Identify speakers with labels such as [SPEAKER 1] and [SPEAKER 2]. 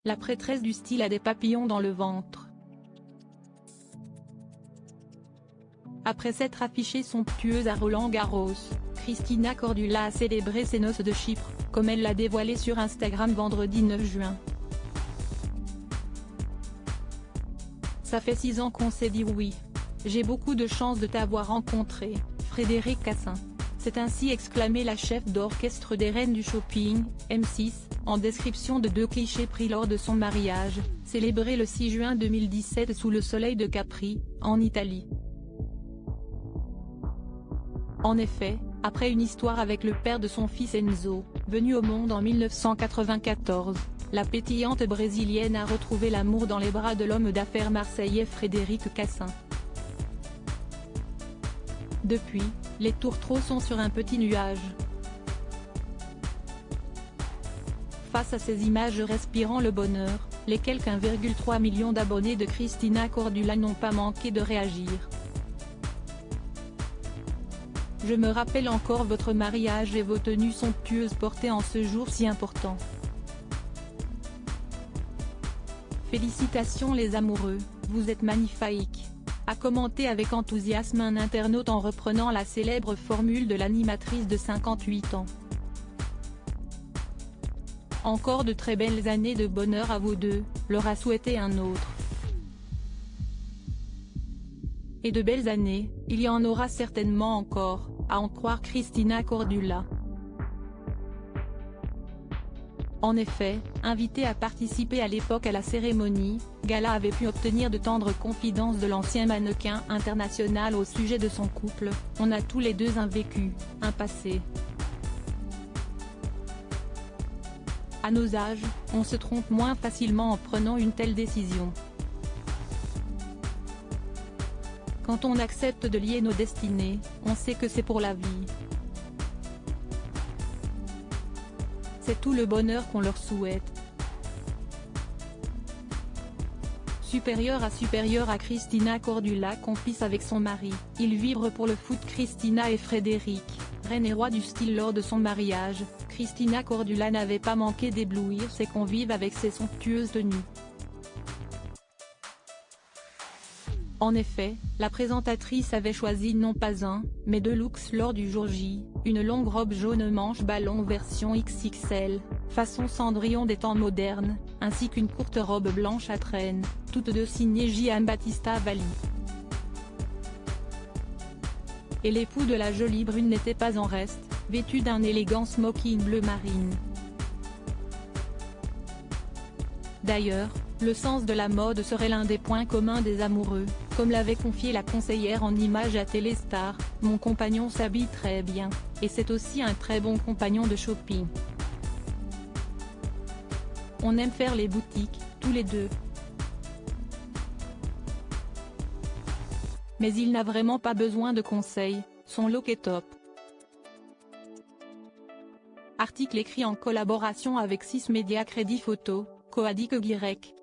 [SPEAKER 1] La prêtresse du style a des papillons dans le ventre. Après s'être affichée somptueuse à Roland-Garros, Cristina Cordula a célébré ses noces de Chypre, comme elle l'a dévoilé sur Instagram vendredi 9 juin. Ça fait 6 ans qu'on s'est dit oui. J'ai beaucoup de chance de t'avoir rencontré, Frédéric Cassin. C'est ainsi exclamé la chef d'orchestre des Reines du Shopping, M6, en description de 2 clichés pris lors de son mariage, célébré le 6 juin 2017 sous le soleil de Capri, en Italie. En effet, après une histoire avec le père de son fils Enzo, venu au monde en 1994, la pétillante brésilienne a retrouvé l'amour dans les bras de l'homme d'affaires marseillais Frédéric Cassin. Depuis, les tourtereaux sont sur un petit nuage. Face à ces images respirant le bonheur, les quelques 1,3 million d'abonnés de Cristina Cordula n'ont pas manqué de réagir. Je me rappelle encore votre mariage et vos tenues somptueuses portées en ce jour si important. Félicitations les amoureux, vous êtes magnifiques, a commenté avec enthousiasme un internaute en reprenant la célèbre formule de l'animatrice de 58 ans. Encore de très belles années de bonheur à vous deux, leur a souhaité un autre. Et de belles années, il y en aura certainement encore, à en croire Cristina Cordula. En effet, invitée à participer à l'époque à la cérémonie, Gala avait pu obtenir de tendres confidences de l'ancien mannequin international au sujet de son couple. On a tous les deux un vécu, un passé. À nos âges, on se trompe moins facilement en prenant une telle décision. Quand on accepte de lier nos destinées, on sait que c'est pour la vie. C'est tout le bonheur qu'on leur souhaite. Supérieur à Cristina Cordula complice avec son mari, ils vivent pour le foot. Cristina et Frédéric, reine et roi du style lors de son mariage, Cristina Cordula n'avait pas manqué d'éblouir ses convives avec ses somptueuses tenues. En effet, la présentatrice avait choisi non pas un, mais 2 looks lors du jour J, une longue robe jaune manche ballon version XXL, façon Cendrillon des temps modernes, ainsi qu'une courte robe blanche à traîne, toutes deux signées Giambattista Valli. Et l'époux de la jolie brune n'était pas en reste, vêtu d'un élégant smoking bleu marine. D'ailleurs, le sens de la mode serait l'un des points communs des amoureux, comme l'avait confié la conseillère en images à Téléstar, mon compagnon s'habille très bien, et c'est aussi un très bon compagnon de shopping. On aime faire les boutiques, tous les deux. Mais il n'a vraiment pas besoin de conseils, son look est top. Article écrit en collaboration avec 6 médias Crédit Photo, Coadic Y.